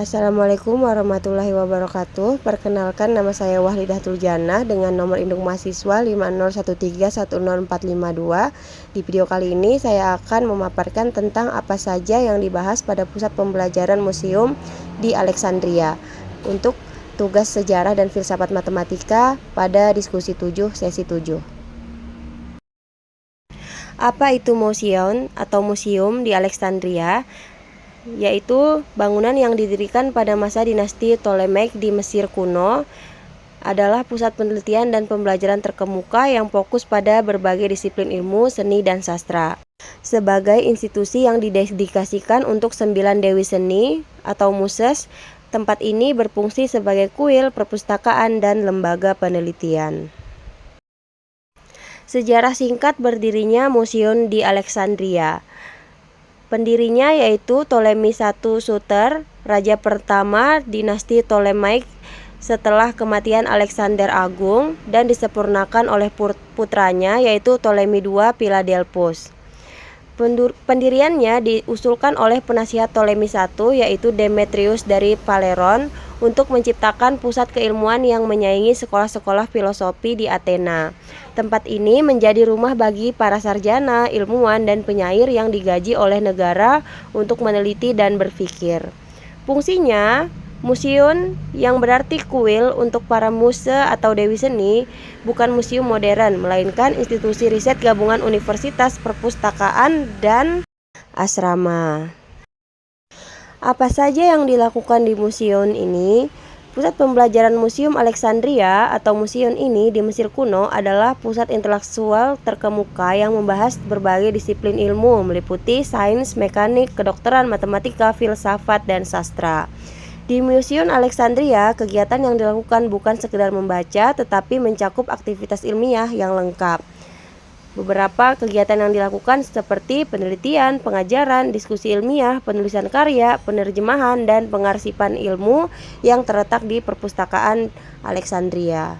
Assalamualaikum warahmatullahi wabarakatuh. Perkenalkan, nama saya Wahlidah Tuljana dengan nomor induk mahasiswa 5013104552. Di video kali ini saya akan memaparkan tentang apa saja yang dibahas pada pusat pembelajaran museum di Alexandria untuk tugas sejarah dan filsafat matematika pada diskusi 7 sesi 7. Apa itu museum atau museum di Alexandria? Yaitu bangunan yang didirikan pada masa dinasti Ptolemaic di Mesir kuno, adalah pusat penelitian dan pembelajaran terkemuka yang fokus pada berbagai disiplin ilmu, seni, dan sastra. Sebagai institusi yang didedikasikan untuk 9 dewi seni atau muses, tempat ini berfungsi sebagai kuil, perpustakaan, dan lembaga penelitian. Sejarah singkat berdirinya museum di Alexandria. Pendirinya yaitu Ptolemy I Soter, raja pertama dinasti Ptolemaic setelah kematian Alexander Agung, dan disempurnakan oleh putranya yaitu Ptolemy II Philadelphus. Pendiriannya diusulkan oleh penasihat Ptolemy I yaitu Demetrius dari Phaleron untuk menciptakan pusat keilmuan yang menyaingi sekolah-sekolah filosofi di Athena. Tempat ini menjadi rumah bagi para sarjana, ilmuwan, dan penyair yang digaji oleh negara untuk meneliti dan berpikir. Fungsinya, museum yang berarti kuil untuk para muse atau dewi seni, bukan museum modern, melainkan institusi riset gabungan universitas, perpustakaan, dan asrama. Apa saja yang dilakukan di museum ini? Pusat pembelajaran Museum Alexandria atau museum ini di Mesir kuno adalah pusat intelektual terkemuka yang membahas berbagai disiplin ilmu, meliputi sains, mekanik, kedokteran, matematika, filsafat, dan sastra. Di Museum Alexandria, kegiatan yang dilakukan bukan sekedar membaca, tetapi mencakup aktivitas ilmiah yang lengkap. Beberapa kegiatan yang dilakukan seperti penelitian, pengajaran, diskusi ilmiah, penulisan karya, penerjemahan, dan pengarsipan ilmu yang terletak di perpustakaan Alexandria.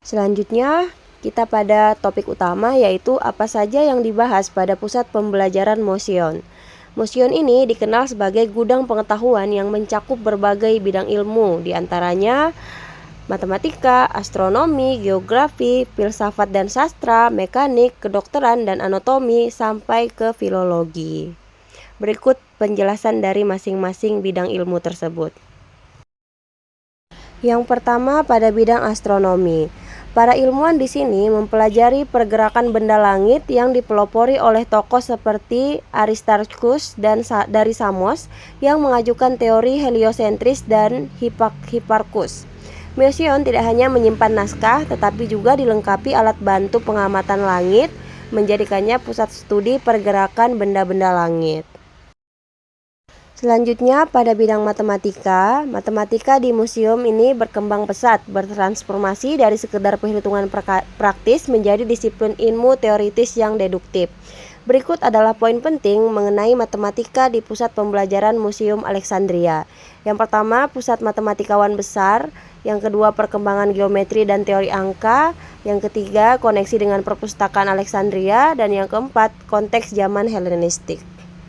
Selanjutnya, kita pada topik utama, yaitu apa saja yang dibahas pada pusat pembelajaran museum. Museum ini dikenal sebagai gudang pengetahuan yang mencakup berbagai bidang ilmu, diantaranya matematika, astronomi, geografi, filsafat dan sastra, mekanik, kedokteran, dan anatomi, sampai ke filologi. Berikut penjelasan dari masing-masing bidang ilmu tersebut. Yang pertama, pada bidang astronomi. Para ilmuwan di sini mempelajari pergerakan benda langit yang dipelopori oleh tokoh seperti Aristarchus dari Samos yang mengajukan teori heliosentris dan Hipparchus. Museum tidak hanya menyimpan naskah, tetapi juga dilengkapi alat bantu pengamatan langit, menjadikannya pusat studi pergerakan benda-benda langit. Selanjutnya, pada bidang matematika, matematika di museum ini berkembang pesat, bertransformasi dari sekedar perhitungan praktis menjadi disiplin ilmu teoritis yang deduktif. Berikut adalah poin penting mengenai matematika di pusat pembelajaran Museum Alexandria. Yang pertama, pusat matematikawan besar. Yang kedua, perkembangan geometri dan teori angka. Yang ketiga, koneksi dengan perpustakaan Alexandria. Dan yang keempat, konteks zaman Helenistik.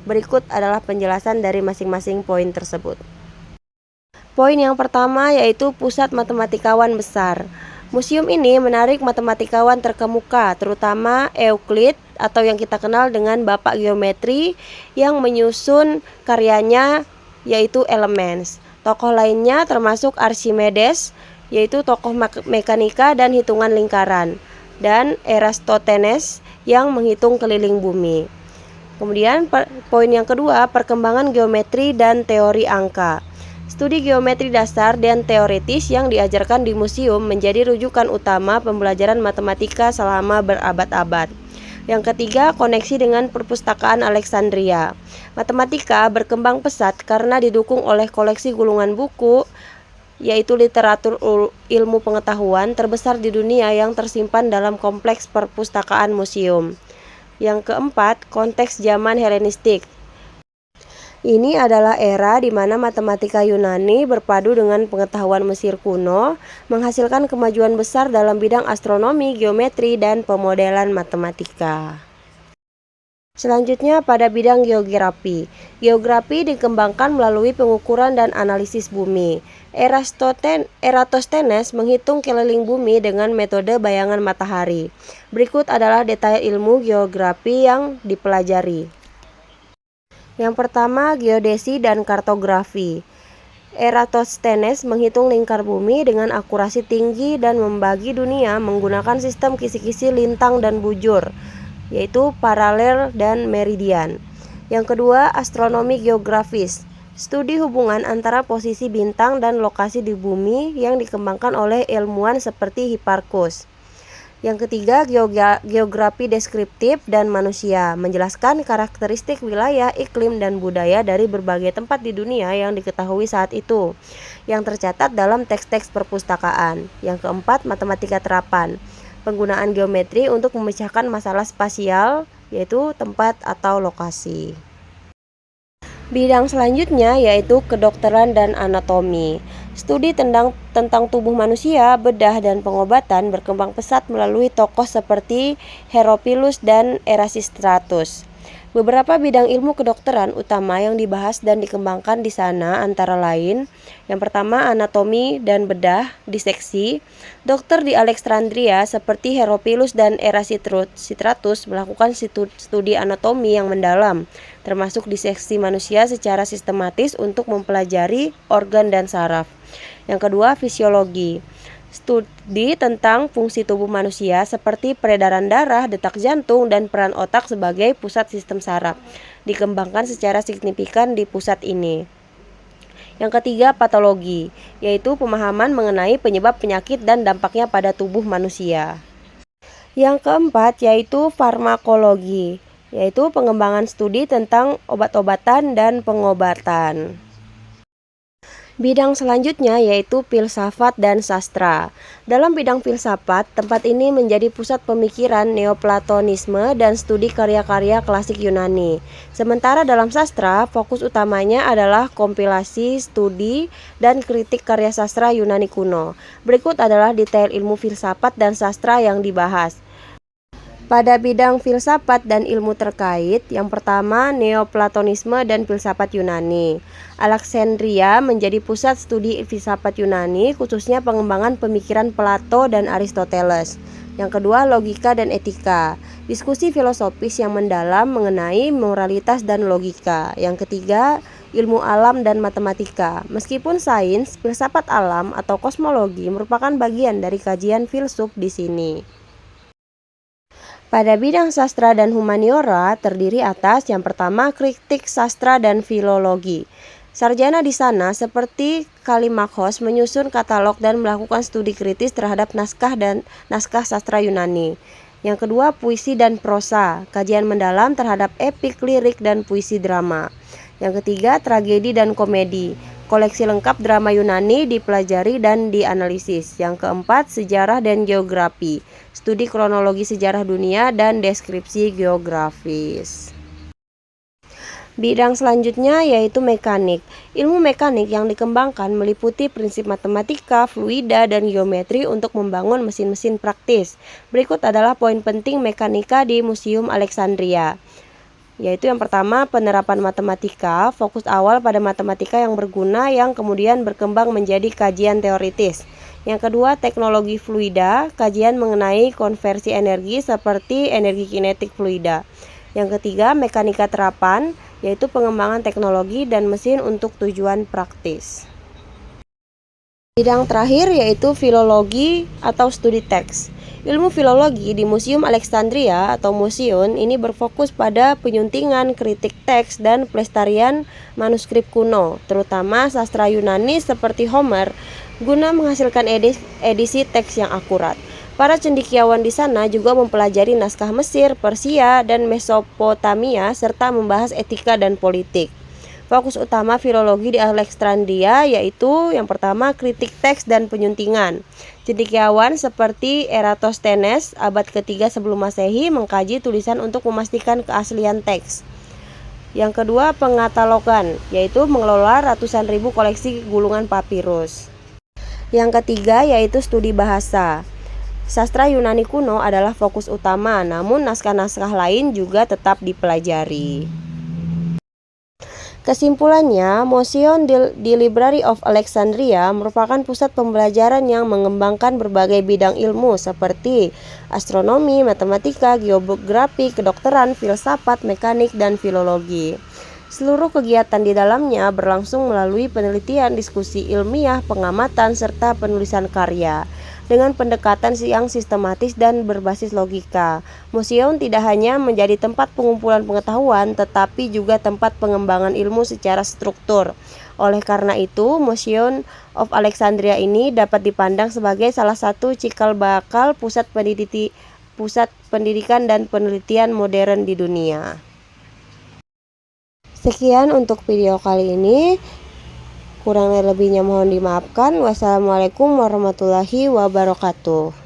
Berikut adalah penjelasan dari masing-masing poin tersebut. Poin yang pertama yaitu pusat matematikawan besar. Museum ini menarik matematikawan terkemuka, terutama Euclid atau yang kita kenal dengan Bapak Geometri yang menyusun karyanya yaitu Elements. Tokoh lainnya termasuk Archimedes, yaitu tokoh mekanika dan hitungan lingkaran, dan Eratosthenes yang menghitung keliling bumi. Kemudian poin yang kedua, perkembangan geometri dan teori angka. Studi geometri dasar dan teoritis yang diajarkan di museum menjadi rujukan utama pembelajaran matematika selama berabad-abad. Yang ketiga, koneksi dengan perpustakaan Alexandria. Matematika berkembang pesat karena didukung oleh koleksi gulungan buku, yaitu literatur ilmu pengetahuan terbesar di dunia yang tersimpan dalam kompleks perpustakaan museum. Yang keempat, konteks zaman Helenistik. Ini adalah era di mana matematika Yunani berpadu dengan pengetahuan Mesir kuno, menghasilkan kemajuan besar dalam bidang astronomi, geometri, dan pemodelan matematika. Selanjutnya pada bidang geografi. Geografi dikembangkan melalui pengukuran dan analisis bumi. Eratosthenes menghitung keliling bumi dengan metode bayangan matahari. Berikut adalah detail ilmu geografi yang dipelajari. Yang pertama, geodesi dan kartografi. Eratosthenes menghitung lingkar bumi dengan akurasi tinggi dan membagi dunia menggunakan sistem kisi-kisi lintang dan bujur, yaitu paralel dan meridian. Yang kedua, astronomi geografis. Studi hubungan antara posisi bintang dan lokasi di bumi yang dikembangkan oleh ilmuwan seperti Hipparchus. Yang ketiga, geografi deskriptif dan manusia, menjelaskan karakteristik wilayah, iklim, dan budaya dari berbagai tempat di dunia yang diketahui saat itu, yang tercatat dalam teks-teks perpustakaan. Yang keempat, matematika terapan, penggunaan geometri untuk memecahkan masalah spasial, yaitu tempat atau lokasi. Bidang selanjutnya yaitu kedokteran dan anatomi. Studi tentang tubuh manusia, bedah, dan pengobatan berkembang pesat melalui tokoh seperti Herophilus dan Erasistratus. Beberapa bidang ilmu kedokteran utama yang dibahas dan dikembangkan di sana antara lain, yang pertama anatomi dan bedah, diseksi. Dokter di Alexandria seperti Herophilus dan Erasistratus melakukan studi anatomi yang mendalam, termasuk diseksi manusia secara sistematis untuk mempelajari organ dan saraf. Yang kedua, fisiologi. Studi tentang fungsi tubuh manusia seperti peredaran darah, detak jantung, dan peran otak sebagai pusat sistem saraf dikembangkan secara signifikan di pusat ini. Yang ketiga, patologi, yaitu pemahaman mengenai penyebab penyakit dan dampaknya pada tubuh manusia. Yang keempat, yaitu farmakologi, yaitu pengembangan studi tentang obat-obatan dan pengobatan. Bidang selanjutnya yaitu filsafat dan sastra. Dalam bidang filsafat, tempat ini menjadi pusat pemikiran Neoplatonisme dan studi karya-karya klasik Yunani. Sementara dalam sastra, fokus utamanya adalah kompilasi, studi, dan kritik karya sastra Yunani kuno. Berikut adalah detail ilmu filsafat dan sastra yang dibahas. Pada bidang filsafat dan ilmu terkait, yang pertama Neoplatonisme dan filsafat Yunani. Alexandria menjadi pusat studi filsafat Yunani, khususnya pengembangan pemikiran Plato dan Aristoteles. Yang kedua, logika dan etika. Diskusi filosofis yang mendalam mengenai moralitas dan logika. Yang ketiga, ilmu alam dan matematika. Meskipun sains, filsafat alam atau kosmologi merupakan bagian dari kajian filsuf di sini. Pada bidang sastra dan humaniora terdiri atas yang pertama kritik sastra dan filologi. Sarjana di sana seperti Kalimakos menyusun katalog dan melakukan studi kritis terhadap naskah sastra Yunani. Yang kedua, puisi dan prosa, kajian mendalam terhadap epik, lirik, dan puisi drama. Yang ketiga, tragedi dan komedi. Koleksi lengkap drama Yunani dipelajari dan dianalisis. Yang keempat, sejarah dan geografi. Studi kronologi sejarah dunia dan deskripsi geografis. Bidang selanjutnya yaitu mekanik. Ilmu mekanik yang dikembangkan meliputi prinsip matematika, fluida, dan geometri untuk membangun mesin-mesin praktis. Berikut adalah poin penting mekanika di Museum Alexandria. Yaitu yang pertama, penerapan matematika, fokus awal pada matematika yang berguna yang kemudian berkembang menjadi kajian teoritis. Yang kedua, teknologi fluida, kajian mengenai konversi energi seperti energi kinetik fluida. Yang ketiga, mekanika terapan, yaitu pengembangan teknologi dan mesin untuk tujuan praktis. Bidang terakhir yaitu filologi atau studi teks. Ilmu filologi di Museum Alexandria atau museum ini berfokus pada penyuntingan, kritik teks, dan pelestarian manuskrip kuno, terutama sastra Yunani seperti Homer, guna menghasilkan edisi teks yang akurat. Para cendekiawan di sana juga mempelajari naskah Mesir, Persia, dan Mesopotamia serta membahas etika dan politik. Fokus utama filologi di Alexandria yaitu yang pertama kritik teks dan penyuntingan. Cendekiawan seperti Eratosthenes abad ketiga sebelum Masehi mengkaji tulisan untuk memastikan keaslian teks. Yang kedua, pengatalogan, yaitu mengelola ratusan ribu koleksi gulungan papirus. Yang ketiga yaitu studi bahasa. Sastra Yunani kuno adalah fokus utama, namun naskah-naskah lain juga tetap dipelajari. Kesimpulannya, Museum di Library of Alexandria merupakan pusat pembelajaran yang mengembangkan berbagai bidang ilmu seperti astronomi, matematika, geografi, kedokteran, filsafat, mekanik, dan filologi. Seluruh kegiatan di dalamnya berlangsung melalui penelitian, diskusi ilmiah, pengamatan, serta penulisan karya. Dengan pendekatan yang sistematis dan berbasis logika, museum tidak hanya menjadi tempat pengumpulan pengetahuan, tetapi juga tempat pengembangan ilmu secara struktur. Oleh karena itu, Museum of Alexandria ini dapat dipandang sebagai salah satu cikal bakal pusat pendidikan dan penelitian modern di dunia. Sekian untuk video kali ini. Kurang lebihnya mohon dimaafkan. Wassalamualaikum warahmatullahi wabarakatuh.